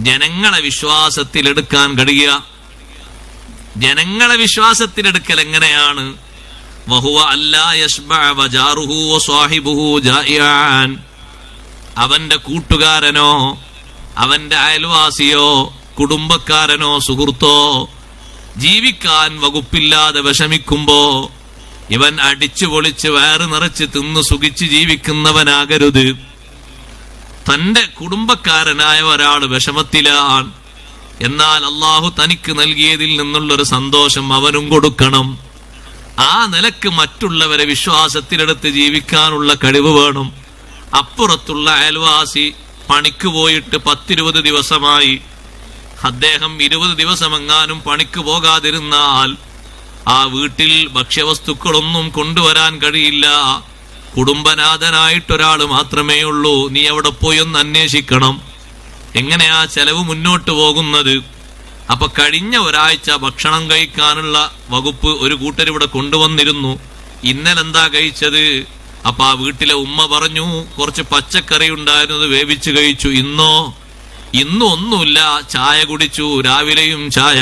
ജനങ്ങളെ വിശ്വാസത്തിലെടുക്കാൻ കഴിയുക. ജനങ്ങളെ വിശ്വാസത്തിലെടുക്കൽ എങ്ങനെയാണ്? വഹുവ അല്ലാ യശ്ബഅ വജാറുഹു വസ്വാഹിബുഹു ജാഇഅൻ. അവന്റെ കൂട്ടുകാരനോ അവന്റെ അയൽവാസിയോ കുടുംബക്കാരനോ സുഹൃത്തോ ജീവിക്കാൻ വകുപ്പില്ലാതെ വിഷമിക്കുമ്പോ ഇവൻ അടിച്ചു പൊളിച്ച് വയറ് നിറച്ച് തിന്നു സുഖിച്ച് ജീവിക്കുന്നവനാകരുത്. തന്റെ കുടുംബക്കാരനായ ഒരാൾ വിഷമത്തിലാണ്, എന്നാൽ അള്ളാഹു തനിക്ക് നൽകിയതിൽ നിന്നുള്ളൊരു സന്തോഷം അവനും കൊടുക്കണം. ആ നിലക്ക് മറ്റുള്ളവരെ വിശ്വാസത്തിലെടുത്ത് ജീവിക്കാനുള്ള കഴിവ് വേണം. അപ്പുറത്തുള്ള അയൽവാസി പണിക്ക് പോയിട്ട് 10-20 ദിവസമായി, അദ്ദേഹം 20 ദിവസമെങ്ങാനും പണിക്ക് പോകാതിരുന്നാൽ ആ വീട്ടിൽ ഭക്ഷ്യവസ്തുക്കളൊന്നും കൊണ്ടുവരാൻ കഴിയില്ല. കുടുംബനാഥനായിട്ടൊരാൾ മാത്രമേ ഉള്ളൂ. നീ അവിടെ പോയി ഒന്ന് അന്വേഷിക്കണം എങ്ങനെയാ ചെലവ് മുന്നോട്ട് പോകുന്നത്. അപ്പൊ കഴിഞ്ഞ ഒരാഴ്ച ഭക്ഷണം കഴിക്കാനുള്ള വകുപ്പ് ഒരു കൂട്ടരിവിടെ കൊണ്ടുവന്നിരുന്നു. ഇന്നലെന്താ കഴിച്ചത്? അപ്പൊ ആ വീട്ടിലെ ഉമ്മ പറഞ്ഞു, കുറച്ച് പച്ചക്കറി ഉണ്ടായിരുന്നത് വേവിച്ച് കഴിച്ചു. ഇന്നും ഒന്നുമില്ല, ചായ കുടിച്ചു. രാവിലെയും ചായ,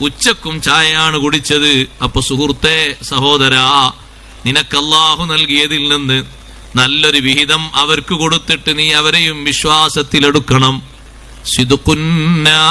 ഉച്ചക്കും ചായയാണ് കുടിച്ചത്. അപ്പൊ സുഹൃത്തേ, സഹോദരാ, നിനക്ക് അല്ലാഹു നൽകിയതിൽ നിന്ന് നല്ലൊരു വിഹിതം അവർക്ക് കൊടുത്തിട്ട് നീ അവരെയും വിശ്വാസത്തിലെടുക്കണം. സിദ്ഖുന്നാ